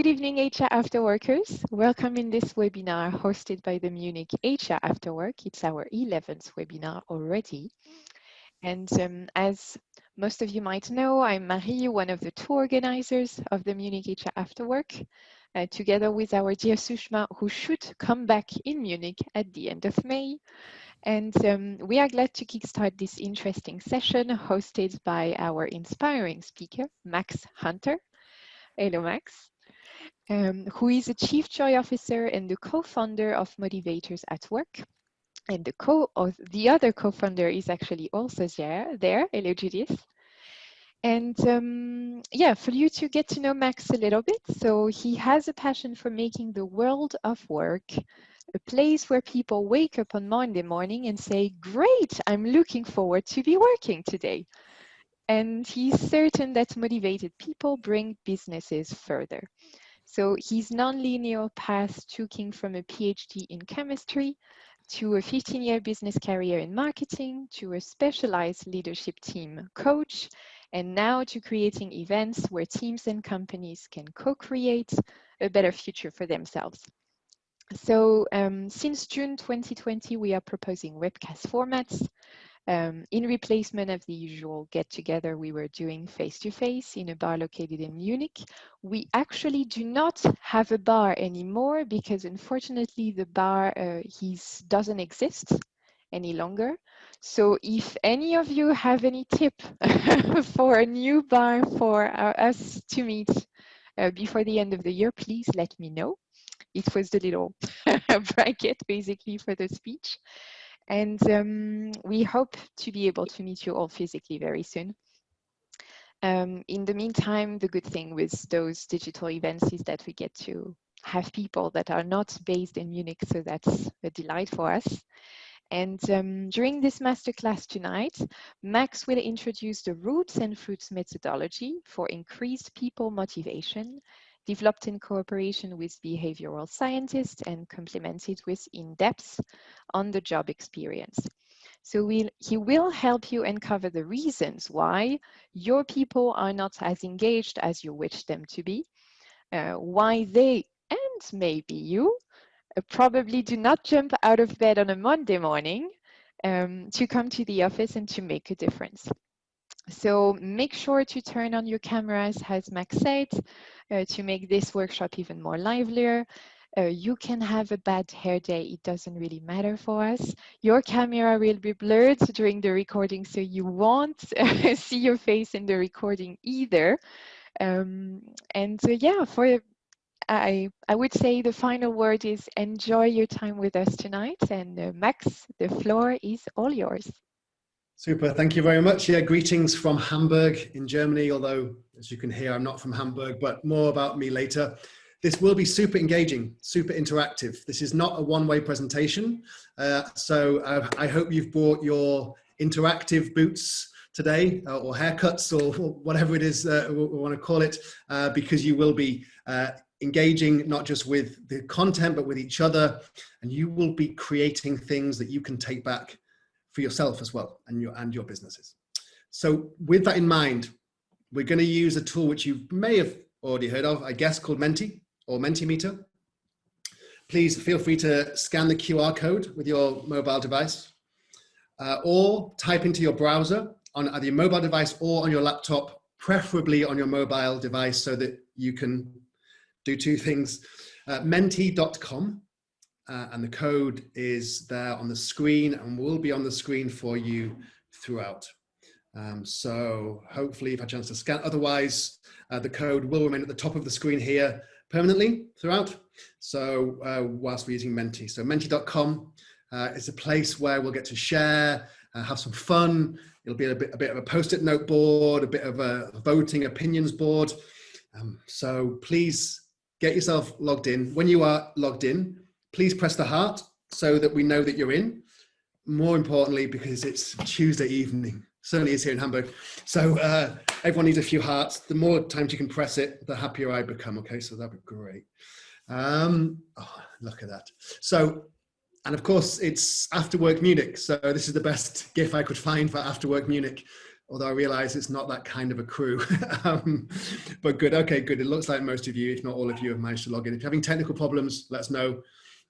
Good evening, HR Afterworkers. Welcome in this webinar hosted by the Munich HR AfterWork. It's our 11th webinar already. And as most of you might know, I'm Marie, one of the two organizers of the Munich HR AfterWork, together with our dear Sushma, who should come back in Munich at the end of May. And we are glad to kickstart this interesting session hosted by our inspiring speaker, Max Hunter. Hello, Max. Who is a Chief Joy Officer and the co-founder of Motivators at Work. And the other co-founder is actually also there. Hello, Judith. And yeah, for you to get to know Max a little bit. So he has a passion for making the world of work a place where people wake up on Monday morning and say, great, I'm looking forward to be working today. And he's certain that motivated people bring businesses further. So his non-linear path took him from a PhD in chemistry to a 15-year business career in marketing, to a specialized leadership team coach, and now to creating events where teams and companies can co-create a better future for themselves. So since June 2020, we are proposing webcast formats. In replacement of the usual get-together we were doing face-to-face in a bar located in Munich. We actually do not have a bar anymore because unfortunately the bar doesn't exist any longer. So if any of you have any tip for a new bar for us to meet before the end of the year, please let me know. It was the little bracket basically for the speech. And we hope to be able to meet you all physically very soon. In the meantime, the good thing with those digital events is that we get to have people that are not based in Munich, so that's a delight for us. And during this masterclass tonight, Max will introduce the Roots and Fruits methodology for increased people motivation, developed in cooperation with behavioral scientists and complemented with in-depth on-the-job experience. So he will help you uncover the reasons why your people are not as engaged as you wish them to be, why they, and maybe you, probably do not jump out of bed on a Monday morning to come to the office and to make a difference. So make sure to turn on your cameras, as Max said, to make this workshop even more livelier. You can have a bad hair day, it doesn't really matter for us. Your camera will be blurred during the recording, so you won't see your face in the recording either. Yeah, I would say the final word is enjoy your time with us tonight. And Max, the floor is all yours. Super, thank you very much. Yeah, greetings from Hamburg in Germany, although as you can hear, I'm not from Hamburg, but more about me later. This will be super engaging, super interactive. This is not a one-way presentation. So I hope you've brought your interactive boots today or haircuts or whatever it is we want to call it, because you will be engaging not just with the content, but with each other. And you will be creating things that you can take back for yourself as well and your businesses. So with that in mind, we're going to use a tool which you may have already heard of, I guess, called Menti or Mentimeter. Please feel free to scan the QR code with your mobile device or type into your browser on either your mobile device or on your laptop, preferably on your mobile device so that you can do two things. Menti.com. And the code is there on the screen and will be on the screen for you throughout. So hopefully you've had a chance to scan. Otherwise, the code will remain at the top of the screen here permanently throughout. So whilst we're using Menti. So Menti.com is a place where we'll get to share, have some fun. It'll be a bit of a post-it note board, a bit of a voting opinions board. So please get yourself logged in. When you are logged in, please press the heart so that we know that you're in. More importantly, because it's Tuesday evening, certainly is here in Hamburg. So everyone needs a few hearts. The more times you can press it, the happier I become. Okay, so that'd be great. Oh, look at that. So, and of course it's After Work Munich. So this is the best GIF I could find for After Work Munich. although I realize it's not that kind of a crew. But good, okay, good. It looks like most of you, if not all of you, have managed to log in. If you're having technical problems, let us know,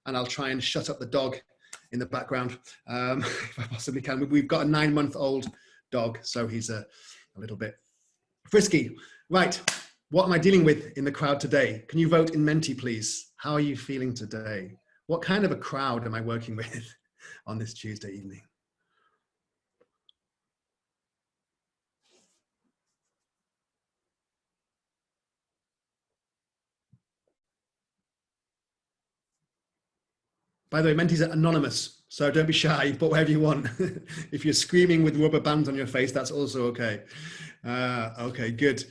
and I'll try and shut up the dog in the background if I possibly can. We've got a 9-month-old dog, so he's a little bit frisky. Right, what am I dealing with in the crowd today? Can you vote in Menti, please? How are you feeling today? What kind of a crowd am I working with on this Tuesday evening? By the way, Menti's are anonymous, so don't be shy, but whatever you want. If you're screaming with rubber bands on your face, that's also okay. Okay, good.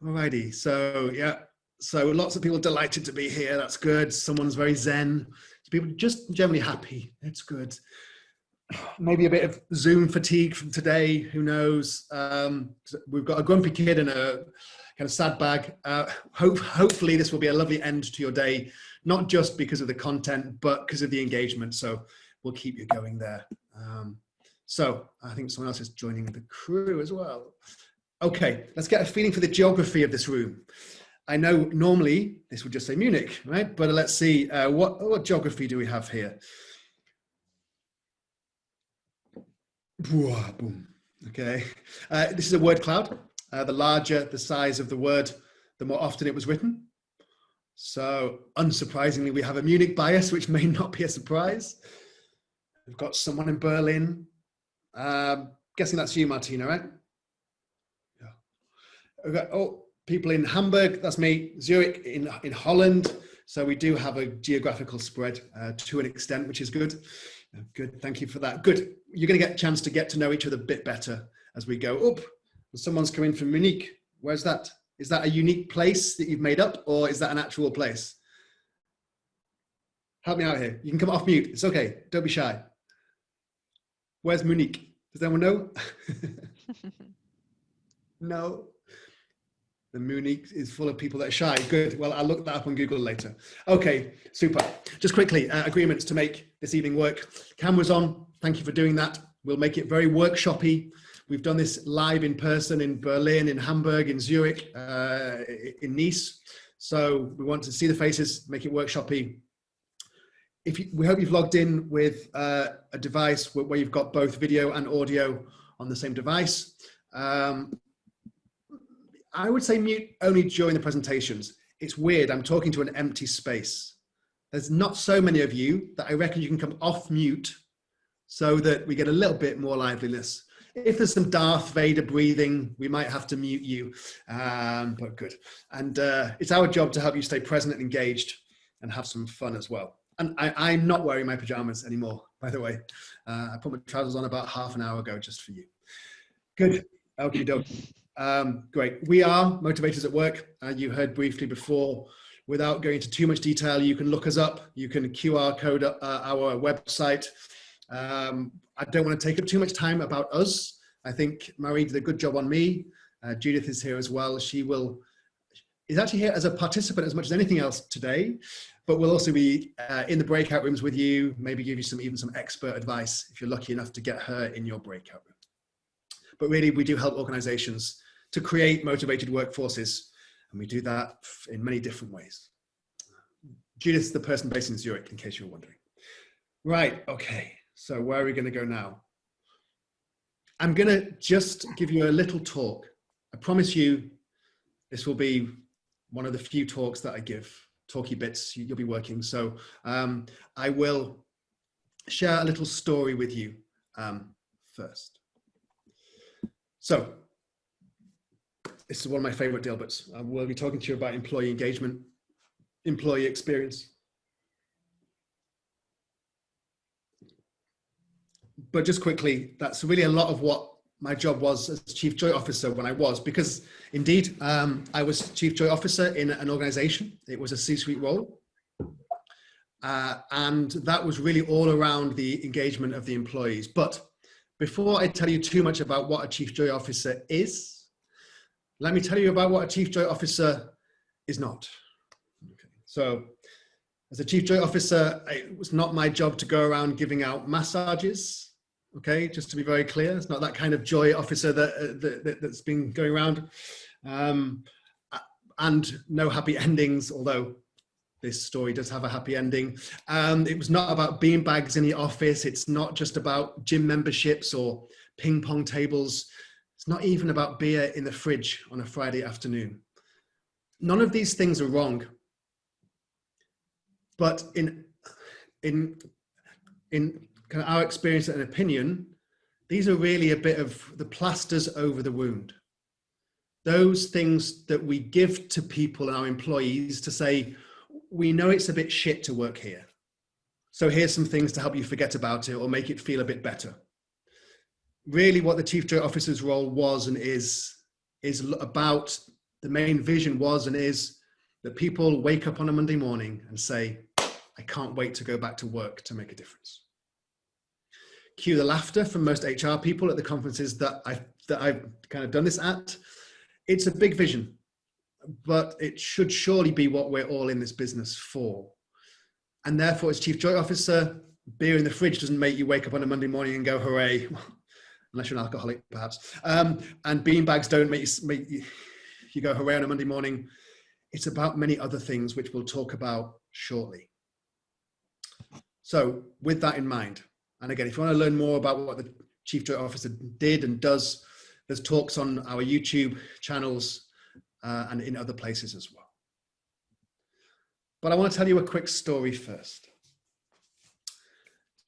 Alrighty, so yeah, so lots of people delighted to be here. That's good. Someone's very zen. People just generally happy. It's good. Maybe a bit of Zoom fatigue from today. Who knows? We've got a grumpy kid and a kind of sad bag. Hopefully this will be a lovely end to your day, not just because of the content, but because of the engagement. So we'll keep you going there. So I think someone else is joining the crew as well. Okay, let's get a feeling for the geography of this room. I know normally this would just say Munich, right? But let's see, what geography do we have here? Boom. Okay, this is a word cloud. The larger the size of the word, the more often it was written. So unsurprisingly, we have a Munich bias, which may not be a surprise. We've got someone in Berlin. Guessing that's you, Martina, right? Yeah. We've got, people in Hamburg, that's me. Zurich in Holland. So we do have a geographical spread to an extent, which is good. Good, thank you for that. Good, you're going to get a chance to get to know each other a bit better as we go up. Someone's coming from Munich. Where's that? Is that a unique place that you've made up, or is that an actual place? Help me out here. You can come off mute. It's okay. Don't be shy. Where's Munich? Does anyone know? No. The Munich is full of people that are shy. Good. Well, I'll look that up on Google later. Okay, super. Just quickly, agreements to make this evening work. Cameras on. Thank you for doing that. We'll make it very workshoppy. We've done this live in person in Berlin, in Hamburg, in Zurich, in Nice. So we want to see the faces, make it workshoppy. We hope you've logged in with a device where you've got both video and audio on the same device. I would say mute only during the presentations. It's weird, I'm talking to an empty space. There's not so many of you that I reckon you can come off mute so that we get a little bit more liveliness. If there's some Darth Vader breathing, we might have to mute you, but good. And it's our job to help you stay present and engaged and have some fun as well. And I'm not wearing my pajamas anymore, by the way. I put my trousers on about half an hour ago just for you. Good, okie doke. Great. We are Motivators at Work. You heard briefly before. Without going into too much detail, you can look us up. You can QR code our website. I don't want to take up too much time about us. I think Marie did a good job on me. Judith is here as well. She is actually here as a participant as much as anything else today, but we'll also be in the breakout rooms with you, maybe give you even some expert advice if you're lucky enough to get her in your breakout room. But really, we do help organizations to create motivated workforces, and we do that in many different ways. Judith's the person based in Zurich, in case you're wondering. Right, okay, so where are we gonna go now? I'm gonna just give you a little talk. I promise you, this will be one of the few talks that I give, talky bits you'll be working. So I will share a little story with you first. So this is one of my favorite deal bits. We'll be talking to you about employee engagement, employee experience. But just quickly, that's really a lot of what my job was as Chief Joy Officer when I was, because indeed, I was Chief Joy Officer in an organization. It was a C-suite role. And that was really all around the engagement of the employees. But before I tell you too much about what a Chief Joy Officer is, let me tell you about what a Chief Joy Officer is not. Okay. So as a Chief Joy Officer, it was not my job to go around giving out massages. Okay, just to be very clear, it's not that kind of joy officer that's been going around. And no happy endings, although this story does have a happy ending. It was not about beanbags in the office. It's not just about gym memberships or ping pong tables. It's not even about beer in the fridge on a Friday afternoon. None of these things are wrong. But in kind of our experience and opinion, these are really a bit of the plasters over the wound. Those things that we give to people and our employees to say, we know it's a bit shit to work here. So here's some things to help you forget about it or make it feel a bit better. Really what the Chief Joy Officer's role was and is about, the main vision was and is that people wake up on a Monday morning and say, I can't wait to go back to work to make a difference. Cue the laughter from most HR people at the conferences that I've kind of done this at. It's a big vision, but it should surely be what we're all in this business for. And therefore, as Chief Joy Officer, beer in the fridge doesn't make you wake up on a Monday morning and go, hooray, unless you're an alcoholic, perhaps. And beanbags don't make you go, hooray on a Monday morning. It's about many other things, which we'll talk about shortly. So with that in mind, and again, if you want to learn more about what the Chief Joy Officer did and does, there's talks on our YouTube channels and in other places as well. But I want to tell you a quick story first.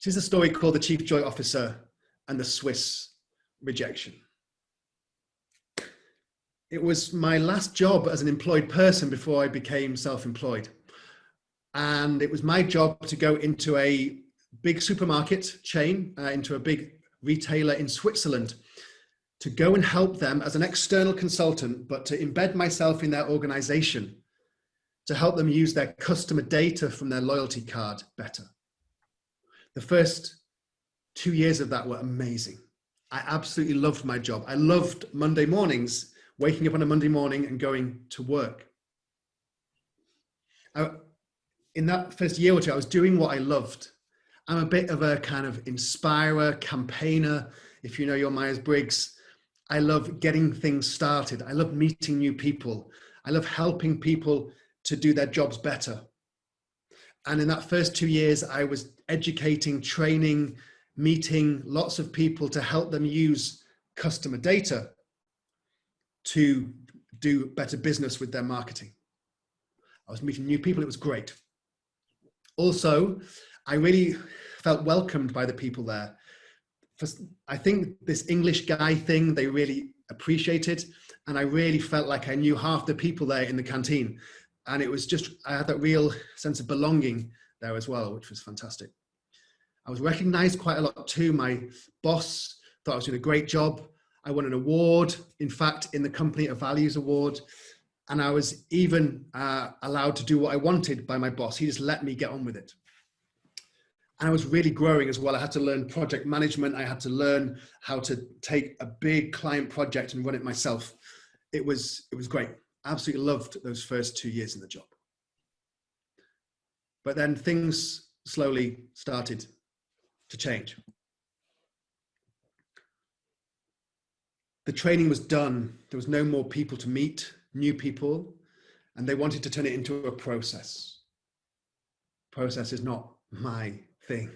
This is a story called The Chief Joy Officer and the Swiss Rejection. It was my last job as an employed person before I became self-employed. And it was my job to go into a big supermarket chain, into a big retailer in Switzerland, to go and help them as an external consultant, but to embed myself in their organization, to help them use their customer data from their loyalty card better. The first 2 years of that were amazing. I absolutely loved my job. I loved Monday mornings, waking up on a Monday morning and going to work. In that first year or two, I was doing what I loved. I'm a bit of a kind of inspirer, campaigner. If you know your Myers-Briggs, I love getting things started. I love meeting new people. I love helping people to do their jobs better. And in that first 2 years, I was educating, training, meeting lots of people to help them use customer data to do better business with their marketing. I was meeting new people. It was great. Also, I really felt welcomed by the people there. I think this English guy thing, they really appreciated. And I really felt like I knew half the people there in the canteen. And it was just, I had that real sense of belonging there as well, which was fantastic. I was recognized quite a lot too. My boss thought I was doing a great job. I won an award, in fact, in the company, a values award. And I was even allowed to do what I wanted by my boss. He just let me get on with it. And I was really growing as well. I had to learn project management. I had to learn how to take a big client project and run it myself. It was great. Absolutely loved those first 2 years in the job. But then things slowly started to change. The training was done. There was no more people to meet, new people, and they wanted to turn it into a process. Process is not my thing.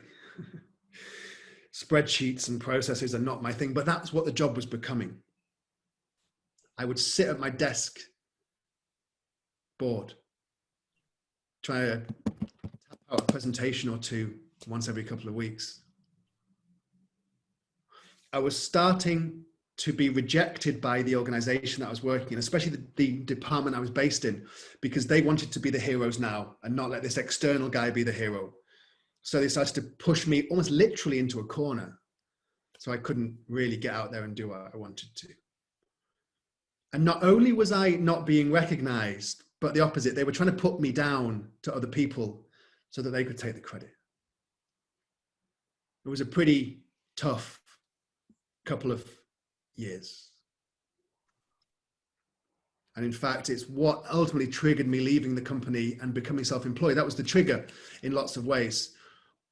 Spreadsheets and processes are not my thing, but that's what the job was becoming. I would sit at my desk, bored, try to tap out a presentation or two once every couple of weeks. I was starting to be rejected by the organization that I was working in, especially the department I was based in, because they wanted to be the heroes now and not let this external guy be the hero. So they started to push me almost literally into a corner. So I couldn't really get out there and do what I wanted to. And not only was I not being recognized, but the opposite, they were trying to put me down to other people so that they could take the credit. It was a pretty tough couple of years. And in fact, it's what ultimately triggered me leaving the company and becoming self-employed. That was the trigger in lots of ways,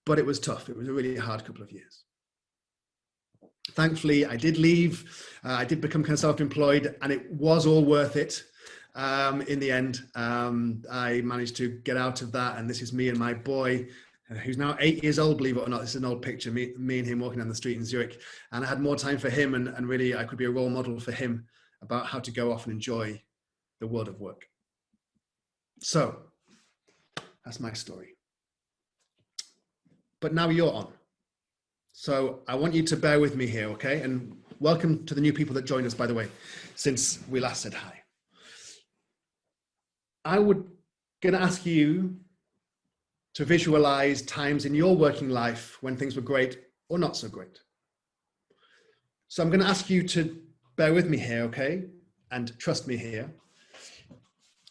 but it was tough. It was a really hard couple of years. Thankfully, I did leave. I did become kind of self-employed, and it was all worth it. In the end, I managed to get out of that, and this is me and my boy, who's now 8 years old, believe it or not. This is an old picture, me and him walking down the street in Zurich, and I had more time for him, and really I could be a role model for him about how to go off and enjoy the world of work. So that's my story. But now you're on. So I want you to bear with me here, okay? And welcome to the new people that joined us, by the way, since we last said hi. I would going to ask you to visualize times in your working life when things were great or not so great. So I'm going to ask you to bear with me here, okay? And trust me here.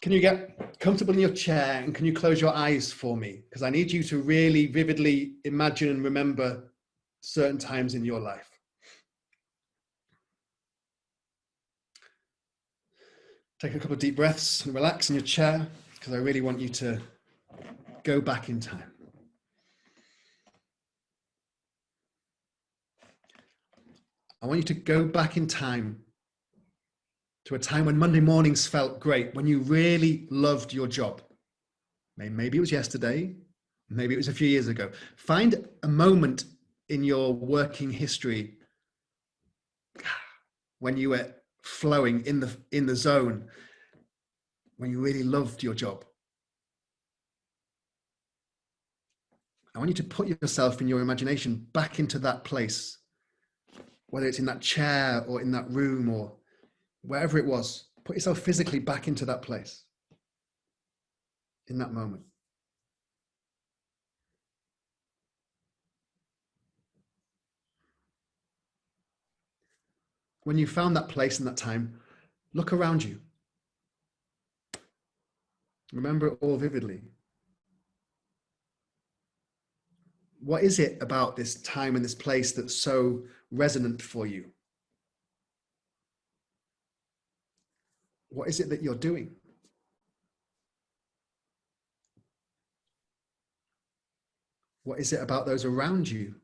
Can you get comfortable in your chair and can you close your eyes for me? Because I need you to really vividly imagine and remember certain times in your life. Take a couple of deep breaths and relax in your chair, because I really want you to go back in time. I want you to go back in time to a time when Monday mornings felt great, when you really loved your job. Maybe it was yesterday, maybe it was a few years ago. Find a moment in your working history when you were flowing in the zone, when you really loved your job. I want you to put yourself in your imagination back into that place, whether it's in that chair or in that room or wherever it was. Put yourself physically back into that place, in that moment. When you found that place and that time, look around you. Remember it all vividly. What is it about this time and this place that's so resonant for you? What is it that you're doing? What is it about those around you?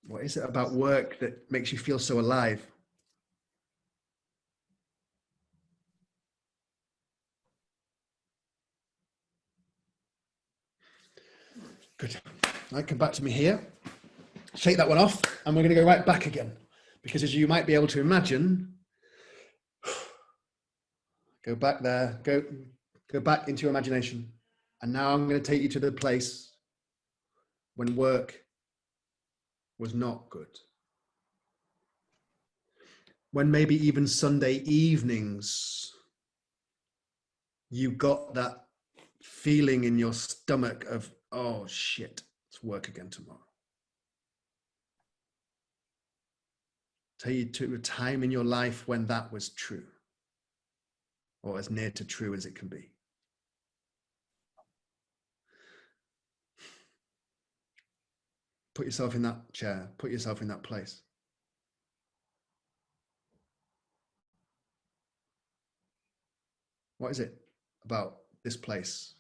What is it about work that makes you feel so alive? Good. Right, come back to me here. Shake that one off, and we're going to go right back again. Because as you might be able to imagine, go back there, go back into your imagination. And now I'm going to take you to the place when work was not good. When maybe even Sunday evenings, you got that feeling in your stomach of, oh shit, it's work again tomorrow. Take you to a time in your life when that was true, or as near to true as it can be. Put yourself in that chair, put yourself in that place. What is it about this place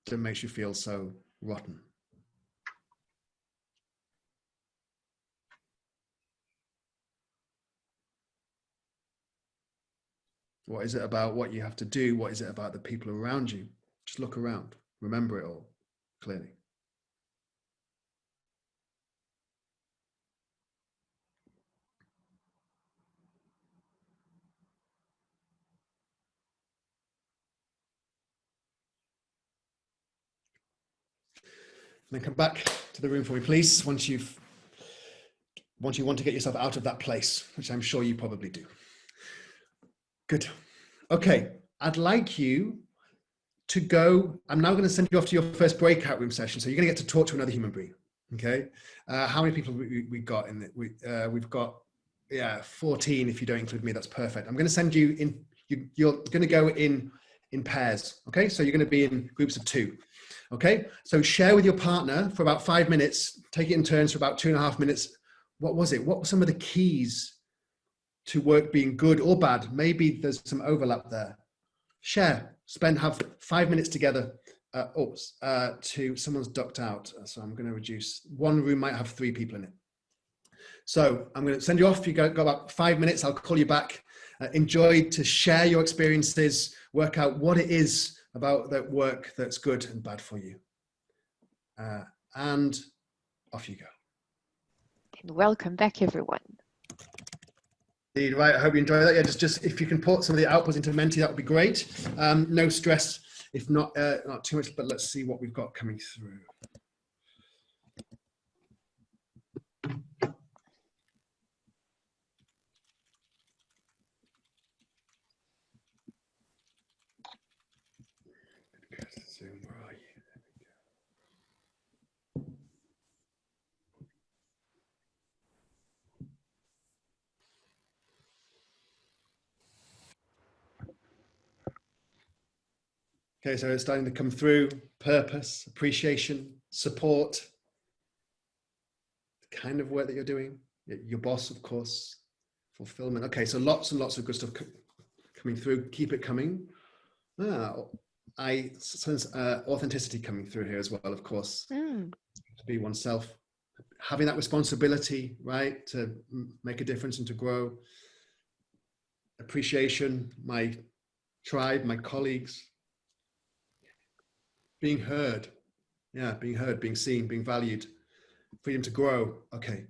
that makes you feel so rotten? What is it about what you have to do? What is it about the people around you? Just look around. Remember it all clearly. And then come back to the room for me, please, once you want to get yourself out of that place, which I'm sure you probably do. Good. Okay, I'd like you to go. I'm now going to send you off to your first breakout room session. So you're going to get to talk to another human being. Okay. How many people we got in it? We've got, 14 if you don't include me. That's perfect. I'm going to send you in. You're going to go in pairs. Okay. So you're going to be in groups of 2. Okay. So share with your partner for about 5 minutes. Take it in turns for about 2.5 minutes. What was it? What were some of the keys to work being good or bad? Maybe there's some overlap there. Share. have 5 minutes together. Someone's ducked out, so I'm going to reduce. One room might have 3 people in it. So I'm going to send you off. You got about 5 minutes. I'll call you back. Enjoy to share your experiences, work out what it is about that work that's good and bad for you. And off you go. And welcome back, everyone. Indeed, right. I hope you enjoy that. Yeah, just if you can put some of the outputs into Menti, that would be great. No stress, if not too much, but let's see what we've got coming through. Zoom, where are you? Okay, so it's starting to come through. Purpose, appreciation, support, the kind of work that you're doing, your boss, of course, fulfillment. Okay, so lots and lots of good stuff coming through. Keep it coming. I sense authenticity coming through here as well, of course. To be oneself, having that responsibility, right, to make a difference and to grow. Appreciation, my tribe, my colleagues. Being heard, being heard, being seen, being valued. Freedom to grow. Okay,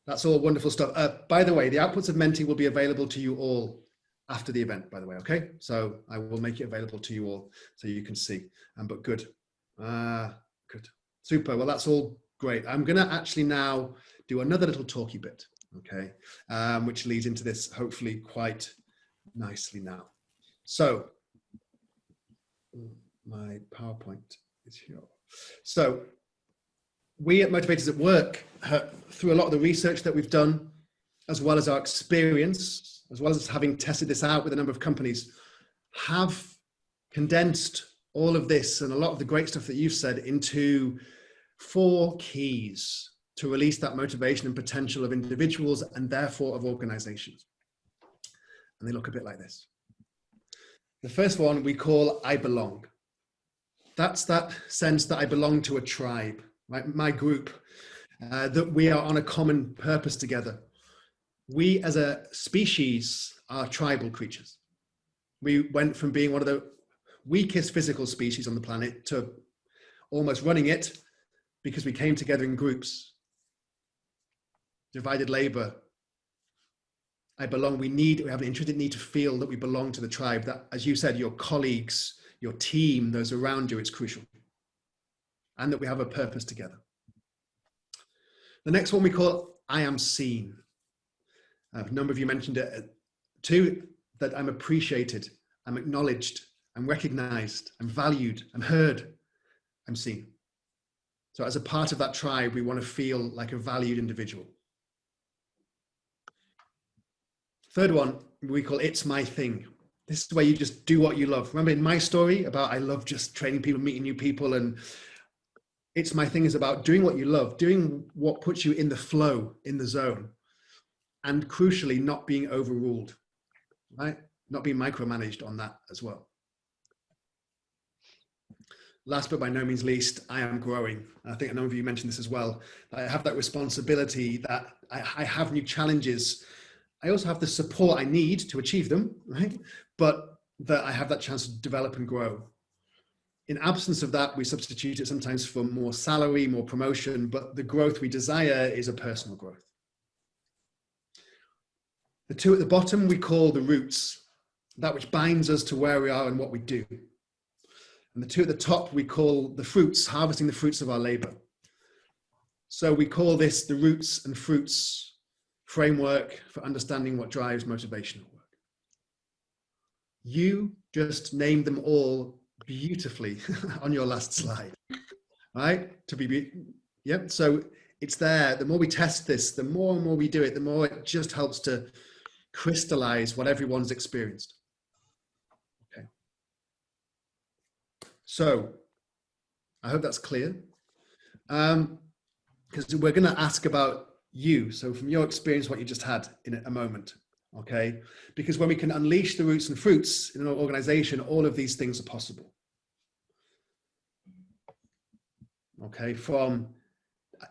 that's all wonderful stuff. By the way, the outputs of Menti will be available to you all after the event, by the way, okay? So I will make it available to you all so you can see, but good. Good, super, well, that's all great. I'm gonna actually now do another little talky bit, okay? Which leads into this hopefully quite nicely now. So, my PowerPoint is here. So, we at Motivators at Work, through a lot of the research that we've done, as well as our experience, as well as having tested this out with a number of companies, have condensed all of this and a lot of the great stuff that you've said into 4 keys to release that motivation and potential of individuals and therefore of organizations. And they look a bit like this. The first one we call I belong. That's that sense that I belong to a tribe. Right, my group, that we are on a common purpose together. We as a species are tribal creatures. We went from being one of the weakest physical species on the planet to almost running it because we came together in groups, divided labor. I belong, we have an intrinsic need to feel that we belong to the tribe, that, as you said, your colleagues, your team, those around you, it's crucial. And that we have a purpose together. The next one we call I am seen. A number of you mentioned it too, that I'm appreciated, I'm acknowledged, I'm recognized, I'm valued, I'm heard, I'm seen. So as a part of that tribe, we want to feel like a valued individual. Third one, we call it's my thing. This is where you just do what you love. Remember in my story about I love just training people, meeting new people, and it's my thing is about doing what you love, doing what puts you in the flow, in the zone, and crucially, not being overruled, right? Not being micromanaged on that as well. Last but by no means least, I am growing. I think a number of you mentioned this as well. I have that responsibility that I have new challenges. I also have the support I need to achieve them, right? But that I have that chance to develop and grow. In absence of that, we substitute it sometimes for more salary, more promotion, but the growth we desire is a personal growth. The 2 at the bottom, we call the roots, that which binds us to where we are and what we do. And the 2 at the top, we call the fruits, harvesting the fruits of our labor. So we call this the roots and fruits framework for understanding what drives motivational work. You just named them all beautifully on your last slide, right? Yep. So it's there. The more we test this, the more and more we do it, the more it just helps to crystallize what everyone's experienced. Okay. So I hope that's clear. Because we're going to ask about you. So from your experience, what you just had in a moment, Okay, because when we can unleash the roots and fruits in an organization, all of these things are possible. Okay, from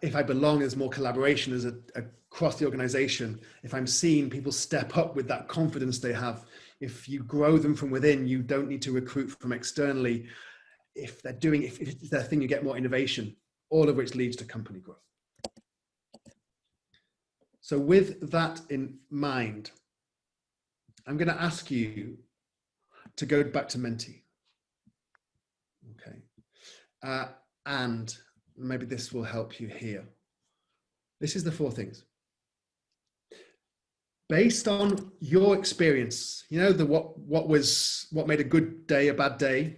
if I belong, there's more collaboration across the organization. If I'm seen, people step up with that confidence they have. If you grow them from within, you don't need to recruit from externally. If it's their thing, you get more innovation, all of which leads to company growth. So with that in mind, I'm going to ask you to go back to Menti. Okay. And maybe this will help you here. This is the 4 things. Based on your experience, you know, what made a good day a bad day,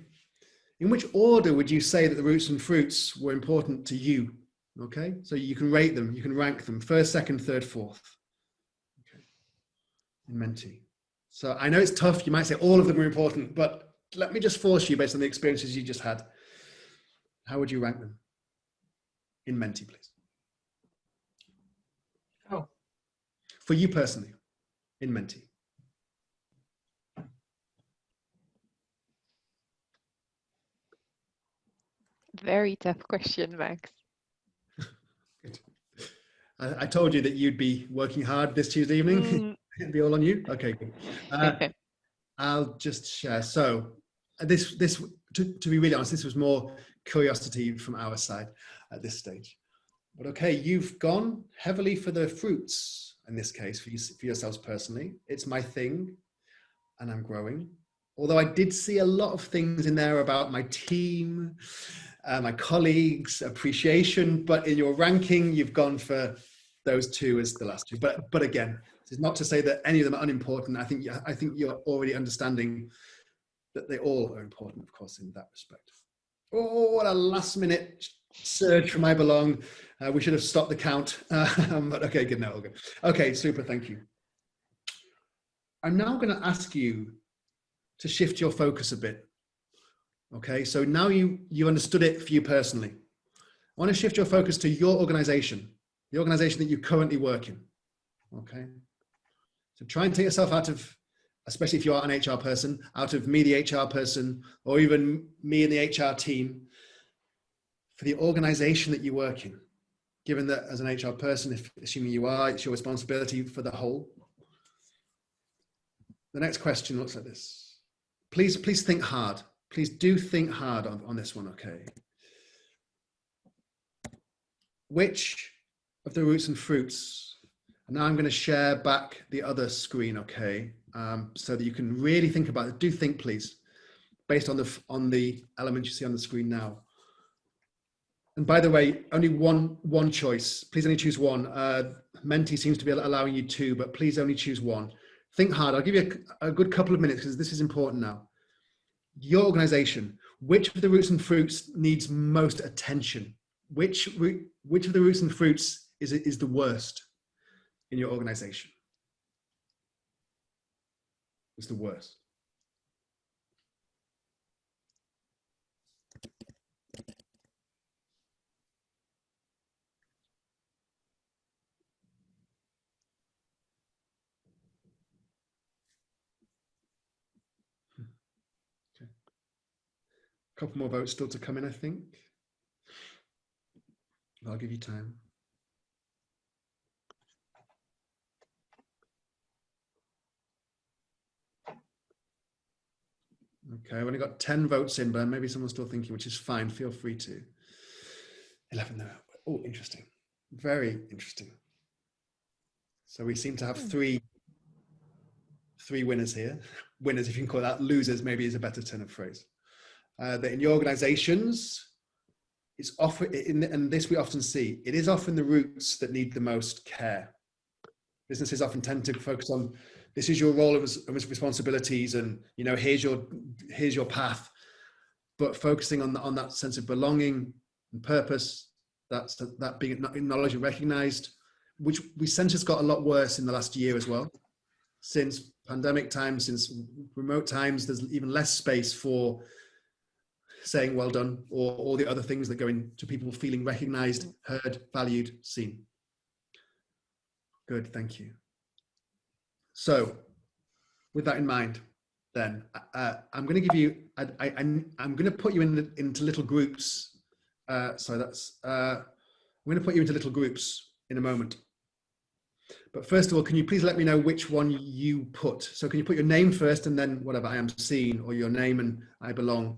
in which order would you say that the roots and fruits were important to you? Okay, so you can rate them, you can rank them, first, second, third, fourth. Okay. In Menti. So I know it's tough, you might say all of them are important, but let me just force you based on the experiences you just had. How would you rank them? In Menti, please. Oh. For you personally, in Menti. Very tough question, Max. Good. I told you that you'd be working hard this Tuesday evening. It'd be all on you. Okay, good. I'll just share. So this to be really honest, this was more curiosity from our side at this stage. But okay, you've gone heavily for the fruits in this case for yourselves personally. It's my thing and I'm growing. Although I did see a lot of things in there about my team, my colleagues, appreciation, but in your ranking, you've gone for those 2 as the last 2. But again, this is not to say that any of them are unimportant. I think you're already understanding that they all are important, of course, in that respect. Oh, what a last minute surge from I belong. We should have stopped the count. But okay, good now, all good. Okay, super, thank you. I'm now going to ask you to shift your focus a bit. Okay, so now you understood it for you personally. I want to shift your focus to your organization, the organization that you currently work in. Okay, so try and take yourself out of, especially if you are an HR person, out of me, the HR person, or even me and the HR team, for the organization that you work in. Given that as an HR person, assuming you are, it's your responsibility for the whole. The next question looks like this. Please think hard. Please do think hard on this one, okay? Which of the roots and fruits, and now I'm going to share back the other screen, okay? So that you can really think about it. Do think, please, based on the elements you see on the screen now. And by the way, only one choice. Please only choose one. Menti seems to be allowing you 2, but please only choose one. Think hard. I'll give you a good couple of minutes because this is important now. Your organization, which of the roots and fruits needs most attention? Which of the roots and fruits is the worst in your organization? Is the worst? Okay. A couple more votes still to come in, I think. I'll give you time. Okay, I've only got 10 votes in, but maybe someone's still thinking, which is fine. Feel free to. 11 there. Oh, interesting. Very interesting. So we seem to have three winners here. Winners, if you can call that. Losers maybe is a better turn of phrase. That in your organizations, it's often, and this we often see, it is often the roots that need the most care. Businesses often tend to focus on, this is your role of responsibilities, and you know, here's your path. But focusing on that sense of belonging and purpose, that being acknowledged and recognized, which we sense has got a lot worse in the last year as well. Since pandemic times, since remote times, there's even less space for saying well done, or all the other things that go into people feeling recognized, heard, valued, seen. Good, thank you. So with that in mind, then I'm going to give you, I'm going to put you into little groups. So that's, I'm going to put you into little groups in a moment. But first of all, can you please let me know which one you put? So can you put your name first and then whatever, I am seen, or your name and I belong?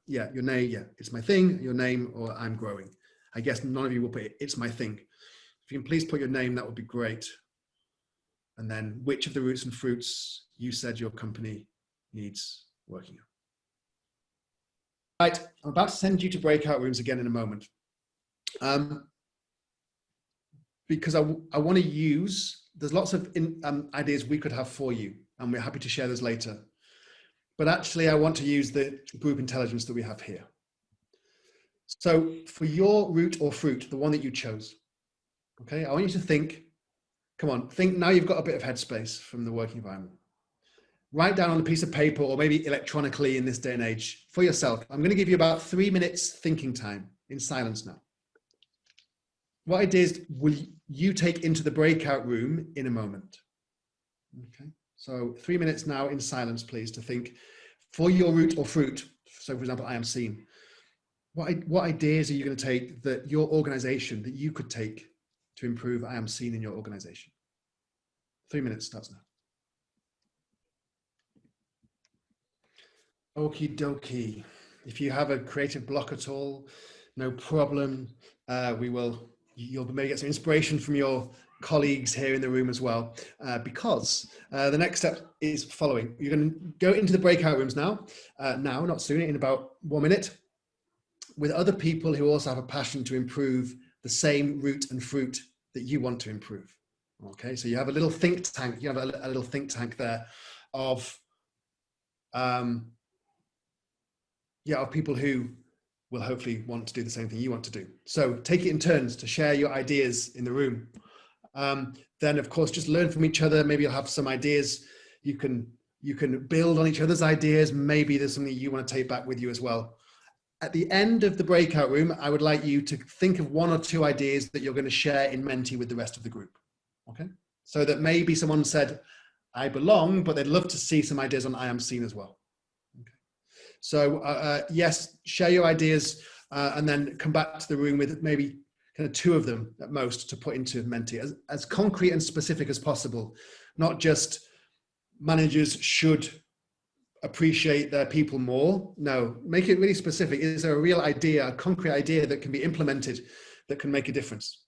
Yeah, your name, yeah, it's my thing, your name, or I'm growing. I guess none of you will put it, it's my thing. If you can please put your name, that would be great. And then which of the roots and fruits you said your company needs working on. Right, I'm about to send you to breakout rooms again in a moment. Because I want to use, there's lots of ideas we could have for you, and we're happy to share those later. But actually, I want to use the group intelligence that we have here. So for your root or fruit, the one that you chose, okay, I want you to think, come on, think now you've got a bit of headspace from the working environment. Write down on a piece of paper or maybe electronically in this day and age for yourself. I'm going to give you about 3 minutes thinking time in silence now. What ideas will you take into the breakout room in a moment? Okay, so 3 minutes now in silence, please, to think for your root or fruit. So for example, I am seen. What ideas are you going to take that your organization, that you could take to improve I am seen in your organization? 3 minutes starts now. Okie dokie. If you have a creative block at all, no problem. You'll maybe get some inspiration from your colleagues here in the room as well, because the next step is following. You're going to go into the breakout rooms now, not soon, in about 1 minute, with other people who also have a passion to improve the same root and fruit that you want to improve. Okay, so you have a little think tank. You have a little think tank there of of people who will hopefully want to do the same thing you want to do. So take it in turns to share your ideas in the room. Then of course, just learn from each other. Maybe you'll have some ideas. You can build on each other's ideas. Maybe there's something you want to take back with you as well. At the end of the breakout room, I would like you to think of 1 or 2 ideas that you're going to share in Menti with the rest of the group. Okay. So that maybe someone said, I belong, but they'd love to see some ideas on I am seen as well. So yes, share your ideas and then come back to the room with maybe kind of 2 of them at most to put into Menti, as concrete and specific as possible. Not just managers should appreciate their people more. No, make it really specific. Is there a real idea, a concrete idea that can be implemented that can make a difference?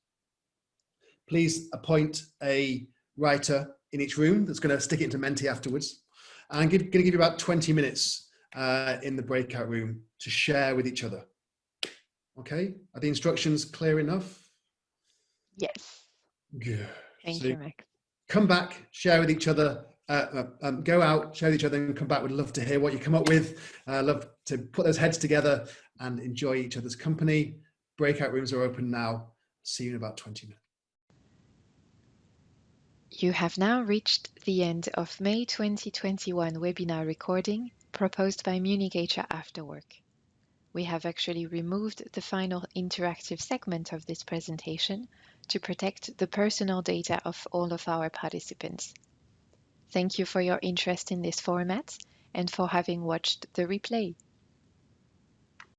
Please appoint a writer in each room that's going to stick it into Menti afterwards. And I'm going to give you about 20 minutes in the breakout room to share with each other. Okay, are the instructions clear enough? Yes. Good. Thank you, Max. Come back, share with each other, go out, share with each other and come back. We'd love to hear what you come up with. Love to put those heads together and enjoy each other's company. Breakout rooms are open now. See you in about 20 minutes. You have now reached the end of May 2021 webinar recording proposed by Munich HR AfterWork. We have actually removed the final interactive segment of this presentation to protect the personal data of all of our participants. Thank you for your interest in this format and for having watched the replay.